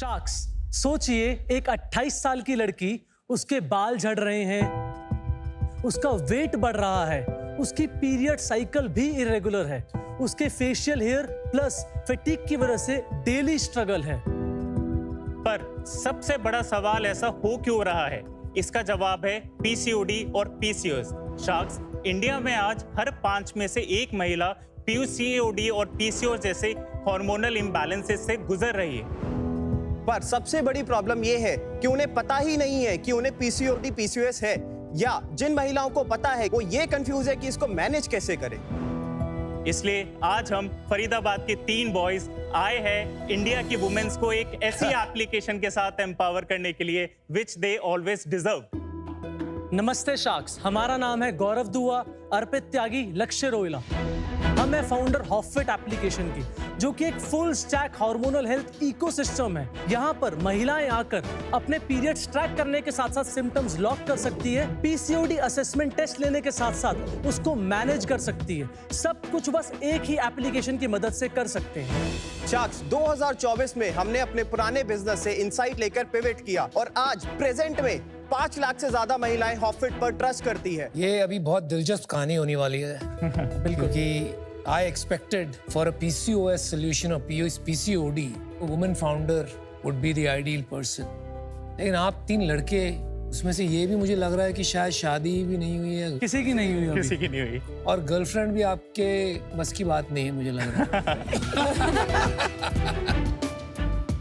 Sharks, सोचिए एक 28 साल की लड़की, उसके बाल झड़ रहे हैं, उसका वेट बढ़ रहा है, उसकी पीरियड साइकिल भी इरेगुलर है, उसके फेशियल हेयर प्लस फैटिग की वजह से डेली स्ट्रगल है। पर सबसे बड़ा सवाल ऐसा हो क्यों रहा है? इसका जवाब है पीसीओडी और पीसीओएस। शार्क्स, इंडिया में आज हर 5 में से 1 महिला पीसीओडी और पीसीओएस जैसे हार्मोनल इम्बैलेंसेस से गुजर रही है। पर सबसे बड़ी प्रॉब्लम यह है कि उन्हें पता ही नहीं है कि उन्हें पीसीओडी पीसीओएस है, या जिन महिलाओं को पता है वो ये कंफ्यूज है कि इसको मैनेज कैसे करें। इसलिए आज हम फरीदाबाद के 3 बॉयज आए हैं इंडिया की वुमेन्स को एक ऐसी एप्लीकेशन के साथ एम्पावर करने के लिए विच दे ऑलवेज डिजर्व। नमस्ते शार्क्स, हमारा नाम है गौरव दुआ, अर्पित त्यागी, लक्ष्य रोइला। हम है फाउंडर हॉफिट एप्लीकेशन की, जो कि एक full stack hormonal health ecosystem है। यहाँ पर महिलाएं आकर अपने पीरियड्स ट्रैक करने के साथ साथ सिम्टम्स लॉक कर सकती है, पीसीओडी असेसमेंट टेस्ट लेने के साथ साथ उसको मैनेज कर सकती है। सब कुछ बस एक ही एप्लीकेशन की मदद से कर सकते हैं। शार्क्स, 2024 में हमने अपने पुराने बिजनेस से इंसाइट लेकर पिवट किया और आज प्रेजेंट में 5 लाख से ज्यादा महिलाएं हॉफिट पर ट्रस्ट करती है। ये अभी बहुत दिलचस्प कहानी होने वाली है। बिल्कुल कि I expected for a PCOS solution or PCOD, a woman founder would be the ideal person. लेकिन आप 3 लड़के, उसमें से ये भी मुझे लग रहा है कि शायद शादी भी नहीं हुई है, किसी की नहीं हुई अभी। किसी की नहीं हुई, और गर्लफ्रेंड भी आपके बस की बात नहीं है मुझे लग रहा है।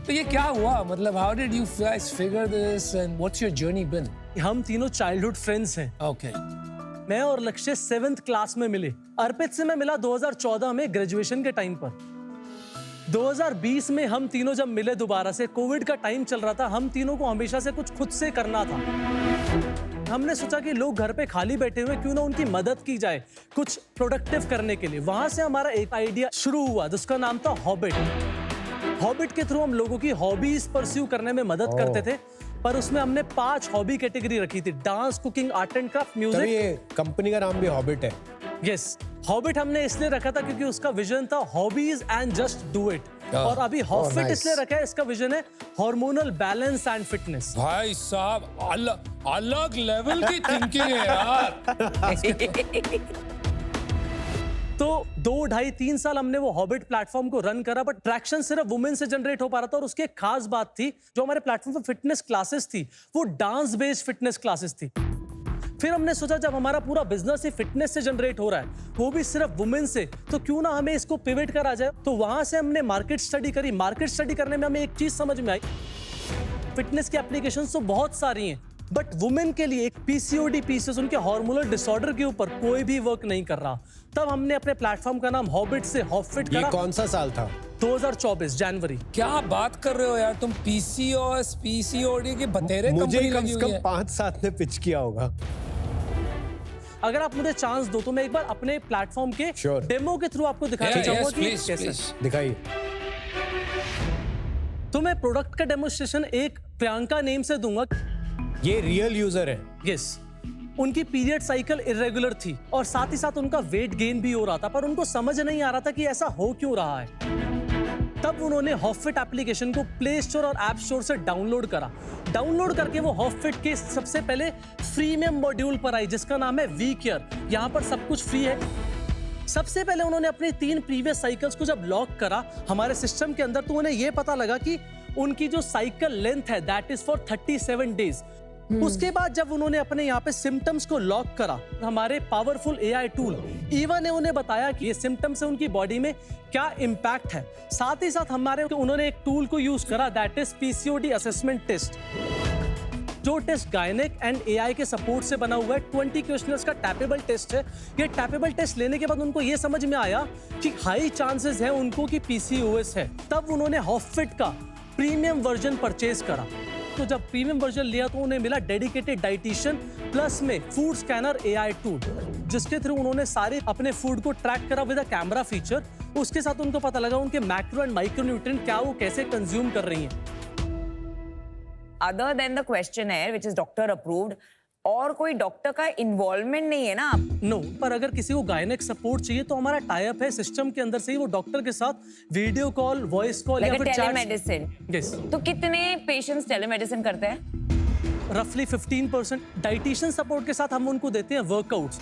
तो ये क्या हुआ? मतलब how did you guys figure this and what's your journey been? हम तीनों चाइल्डहुड फ्रेंड्स हैं। Okay. मैं और लक्ष्य 7th क्लास में मिले। अर्पित से मैं मिला 2014 में ग्रेजुएशन के टाइम पर। 2020 में हम तीनों जब मिले दोबारा से, कोविड का टाइम चल रहा था, हम तीनों को हमेशा से कुछ खुद से करना था। हमने सोचा कि लोग घर पे खाली बैठे हुए, क्यों ना उनकी मदद की जाए कुछ प्रोडक्टिव करने के लिए। वहां से हमारा एक आइडिया शुरू हुआ जिसका नाम था हॉबिट। हॉबिट के थ्रू हम लोगों की हॉबीज परस्यू करने में मदद करते थे, पर उसमें हमने 5 हॉबी कैटेगरी रखी थी: dance, cooking, art and craft, music. ये कंपनी का नाम भी हॉबिट है। यस, हॉबिट हमने इसलिए रखा था क्योंकि उसका विजन था hobbies and just do it. और अभी हॉफिट इसलिए रखा है, इसका विजन है हार्मोनल बैलेंस एंड फिटनेस। भाई साहब, अलग लेवल की थिंकिंग है यार। तो 2, 2.5, 3 साल हमने वो हॉबिट प्लेटफॉर्म को रन करा, बट ट्रैक्शन सिर्फ वुमेन से जनरेट हो पा रहा था। और उसकी एक खास बात थी, जो हमारे प्लेटफॉर्म पर फिटनेस क्लासेस थी, वो डांस बेस्ड फिटनेस क्लासेस थी। फिर हमने सोचा जब हमारा पूरा बिजनेस ही फिटनेस से जनरेट हो रहा है, वो भी सिर्फ वुमेन से, तो क्यों ना हमें इसको पिवट करा जाए। तो वहां से हमने मार्केट स्टडी करी। मार्केट स्टडी करने में हमें एक चीज समझ में आई, फिटनेस की एप्लीकेशंस तो बहुत सारी हैं, बट वुमेन के लिए एक पीसीओडी पीसीओएस, उनके हार्मोनल डिसऑर्डर के ऊपर कोई भी वर्क नहीं कर रहा। तब हमने अपने प्लेटफॉर्म का नाम हॉबिट से हॉफिट करा। ये कौन सा साल था? 2024 जनवरी। क्या बात कर रहे हो यार तुम? पीसीओएस पीसीओडी के बतेरे मुझे कंपनी कम लगी से हुई कम है। 5-7 ने पिच किया होगा। अगर आप मुझे चांस दो तो मैं एक बार अपने प्लेटफॉर्म के डेमो के थ्रू आपको दिखाना चाहूंगा कि कैसे। दिखाइए। तो मैं प्रोडक्ट का डेमोन्स्ट्रेशन एक प्रियंका नेम से दूंगा। ये रियल यूजर है। यस, उनकी पीरियड साइकिल इरेगुलर थी और साथ ही साथ उनका वेट गेन भी हो रहा था, पर उनको समझ नहीं आ रहा था कि ऐसा हो क्यों रहा है। तब उन्होंने हॉफिट एप्लीकेशन को प्ले स्टोर और ऐप स्टोर से डाउनलोड करा। डाउनलोड करके वो हॉफिट के सबसे पहले फ्रीमियम मॉड्यूल पर आई, जिसका नाम है वी केयर। यहाँ पर सब कुछ फ्री है। सबसे पहले उन्होंने अपनी 3 प्रीवियस साइकिल्स को जब लॉक करा हमारे सिस्टम के अंदर, तो उन्हें यह पता लगा कि उनकी जो साइकिल लेंथ है दैट इज फॉर 37 डेज। उसके बाद जब उन्होंने अपने यहाँ पे सिम्टम्स को लॉक करा, हमारे पावरफुल एआई टूल ईवा ने उन्हें बताया कि ये सिम्टम्स से उनकी बॉडी में क्या इम्पैक्ट है। साथ ही साथ उन्होंने एक टूल को यूज करा that is PCOD assessment test, जो टेस्ट गायनेक एंड एआई के सपोर्ट से बना हुआ है। 20 क्वेश्चनर्स का टैपेबल टेस्ट है। ये टैपेबल टेस्ट लेने के बाद उनको ये समझ में आया कि हाई चांसेस है उनको कि पीसीओएस है। तब उन्होंने हॉफिट का प्रीमियम वर्जन परचेज करा। तो जब प्रीमियम वर्जन लिया तो उन्हें मिला डेडिकेटेड डाइटिशियन प्लस में फूड स्कैनर एआई टूल, जिसके थ्रू उन्होंने सारे अपने फूड को ट्रैक करा विद अ कैमरा फीचर। उसके साथ उनको पता लगा उनके मैक्रो एंड माइक्रोन्यूट्रिएंट क्या वो कैसे कंज्यूम कर रही हैं। Other than the questionnaire, which is doctor approved, और कोई डॉक्टर का इन्वॉल्वमेंट नहीं है ना। नो पर अगर किसी को गायनेक सपोर्ट चाहिए तो हमारा टाई अप है सिस्टम के अंदर से ही, वो डॉक्टर के साथ वीडियो कॉल, वॉइस कॉल या फिर टेलीमेडिसिन। यस, तो कितने पेशेंट्स टेलीमेडिसिन करते हैं? रफली 15%। डाइटिशियन सपोर्ट के साथ हम उनको देते हैं वर्कआउट्स,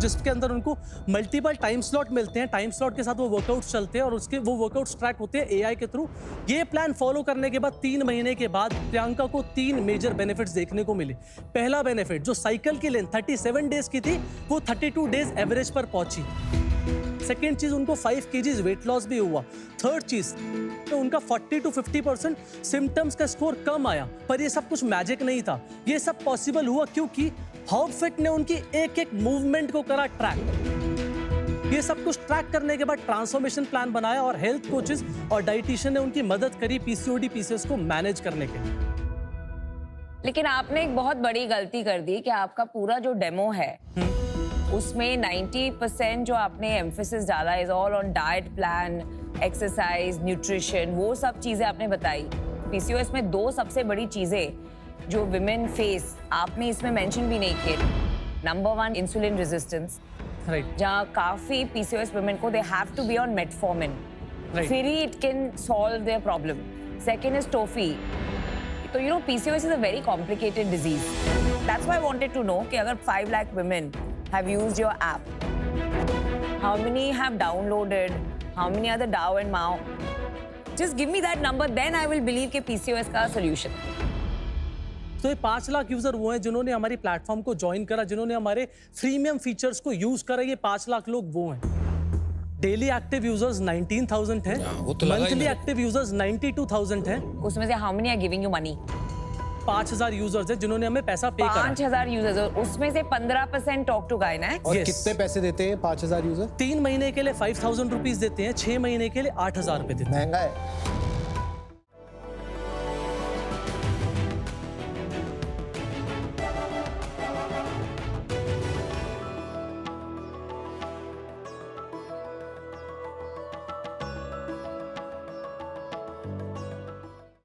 जिसके अंदर उनको मल्टीपल टाइम स्लॉट मिलते हैं। टाइम स्लॉट के साथ वो वर्कआउट्स चलते हैं और उसके वो वर्कआउट्स ट्रैक होते हैं एआई के थ्रू। ये प्लान फॉलो करने के बाद 3 महीने के बाद प्रियंका को 3 मेजर बेनिफिट्स देखने को मिले। पहला बेनिफिट, जो साइकिल की लेंथ 37 डेज की थी वो 32 डेज एवरेज पर पहुंची। सेकेंड चीज, उनको 5 kg वेट लॉस भी हुआ। थर्ड चीज, तो उनका 40 to 50% सिम्टम्स का स्कोर कम आया। पर ये सब कुछ मैजिक नहीं था, ये सब पॉसिबल हुआ क्योंकि हर्बफिट ने उनकी एक एक मूवमेंट को करा ट्रैक। ये सब कुछ ट्रैक करने के बाद ट्रांसफॉर्मेशन प्लान बनाया और हेल्थ कोचेस और डाइटिशियन ने उनकी मदद करी पीसीओडी पीसीओएस को मैनेज करने के लिए। लेकिन आपने एक बहुत बड़ी गलती कर दी कि आपका पूरा जो डेमो है उसमें 90% जो आपने एम्फेसिस डाला is all on diet plan, exercise, nutrition, वो सब चीजें आपने बताई। पीसीओएस में 2 सबसे बड़ी चीजें जो विमेन फेस आपने इसमें मेंशन भी नहीं किए। नंबर 1 इंसुलिन रेजिस्टेंस, राइट, जहाँ काफी पीसीओएस वुमेन को they have to be on metformin, फिर ही it can solve their problem. Second is toffee. तो you know PCOS is a very complicated disease. That's why I wanted to know कि अगर 5 lakh women have used your app, how many have downloaded, how many are the DAO and MAO? Just give me that number, then I will believe कि PCOS का solution। तो ये 5 lakh user वो हैं जिन्होंने हमारी प्लेटफॉर्म को ज्वाइन करा, जिन्होंने हमारे प्रीमियम फीचर्स को यूज करा। ये 5 लाख लोग वो हैं। डेली एक्टिव यूजर्स 19,000 हैं, वो तो लगा ही मंथली मेरे। एक्टिव यूजर्स 92,000 हैं। उसमें से how many are giving you money? 5,000 users हैं जिन्होंने हमें पैसा पे करा। 5,000 यूजर्स, उसमें से 15% टॉक टू गायनेक। और Yes. कितने पैसे देते हैं 5,000 यूजर? 3 महीने के लिए 5,000 रुपीज देते हैं, 6 महीने के लिए 8,000 रुपए देते हैं। महंगा है।